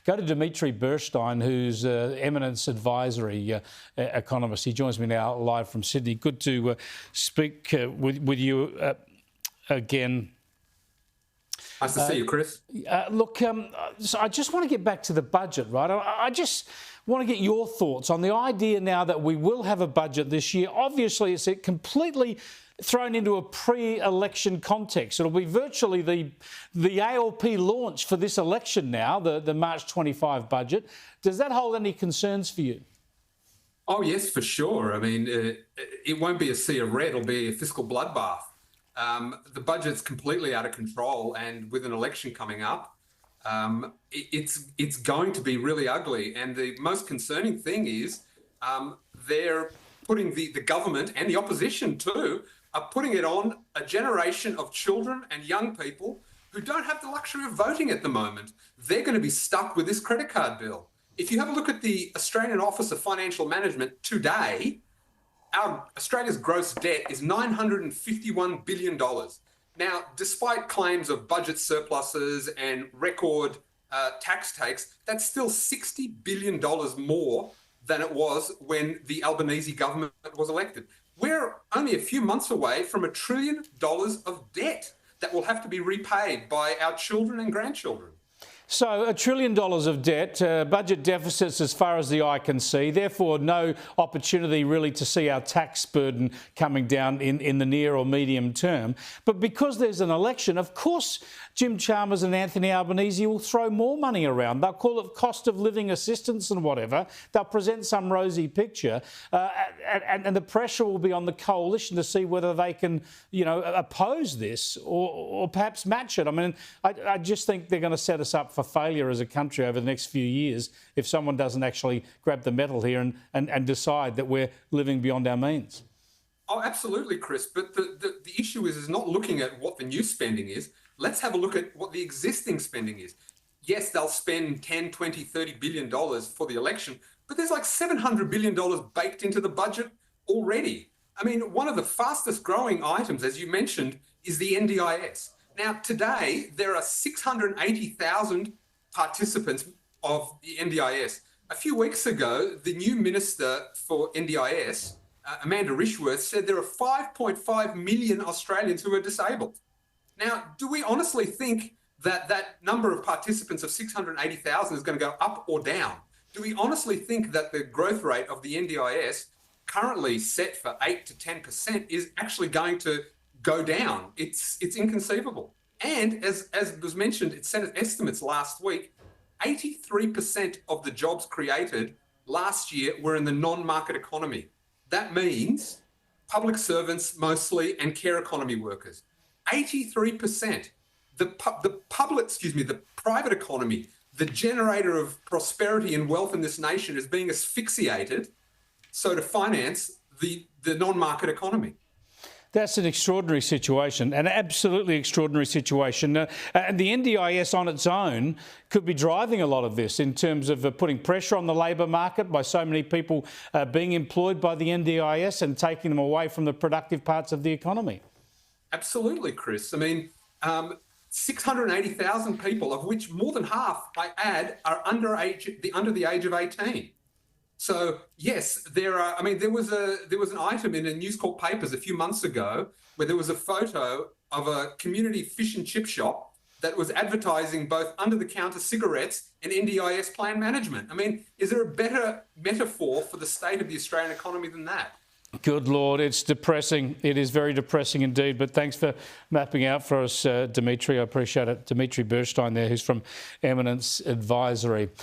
go to Dimitri Burshtein, who's Eminence advisory economist. He joins me now live from Sydney. Good to speak with you again. Nice to see you, Chris. So I just want to get back to the budget, right? I just want to get your thoughts on the idea now that we will have a budget this year. Obviously, it's completely thrown into a pre-election context. It'll be virtually the ALP launch for this election now, the March 25 budget. Does that hold any concerns for you? Oh, yes, for sure. I mean, it won't be a sea of red, it'll be a fiscal bloodbath. The budget's completely out of control, and with an election coming up, it's going to be really ugly. And the most concerning thing is they're putting the government and the opposition too are putting it on a generation of children and young people who don't have the luxury of voting at the moment. They're going to be stuck with this credit card bill. If you have a look at the Australian Office of Financial Management today, Australia's gross debt is $951 billion. Now, despite claims of budget surpluses and record tax takes, that's still $60 billion more than it was when the Albanese government was elected. We're only a few months away from $1 trillion of debt that will have to be repaid by our children and grandchildren. So $1 trillion of debt, budget deficits as far as the eye can see, therefore no opportunity really to see our tax burden coming down in the near or medium term. But because there's an election, of course, Jim Chalmers and Anthony Albanese will throw more money around. They'll call it cost of living assistance and whatever. They'll present some rosy picture and the pressure will be on the coalition to see whether they can, oppose this or perhaps match it. I mean, I just think they're going to set us up for failure as a country over the next few years if someone doesn't actually grab the metal here and decide that we're living beyond our means. Oh, absolutely, Chris. But the issue is not looking at what the new spending is. Let's have a look at what the existing spending is. Yes, they'll spend 10, 20, $30 billion for the election, but there's like $700 billion baked into the budget already. I mean, one of the fastest growing items, as you mentioned, is the NDIS. Now, today, there are 680,000 participants of the NDIS. A few weeks ago, the new Minister for NDIS, Amanda Rishworth, said there are 5.5 million Australians who are disabled. Now, do we honestly think that that number of participants of 680,000 is going to go up or down? Do we honestly think that the growth rate of the NDIS, currently set for 8 to 10%, is actually going to go down? It's inconceivable. And as was mentioned in Senate estimates last week, 83% of the jobs created last year were in the non-market economy. That means public servants mostly and care economy workers. 83%. The private economy, the generator of prosperity and wealth in this nation, is being asphyxiated so to finance the non-market economy. That's an extraordinary situation, an absolutely extraordinary situation. And the NDIS on its own could be driving a lot of this in terms of putting pressure on the labour market by so many people being employed by the NDIS and taking them away from the productive parts of the economy. Absolutely, Chris. I mean, 680,000 people, of which more than half, I add, are under the age of 18. So yes, there was an item in a News Corp papers a few months ago where there was a photo of a community fish and chip shop that was advertising both under-the-counter cigarettes and NDIS plan management. I mean, is there a better metaphor for the state of the Australian economy than that? Good Lord, it's depressing. It is very depressing indeed. But thanks for mapping out for us, Dimitri. I appreciate it. Dimitri Burshtein there, who's from Eminence Advisory.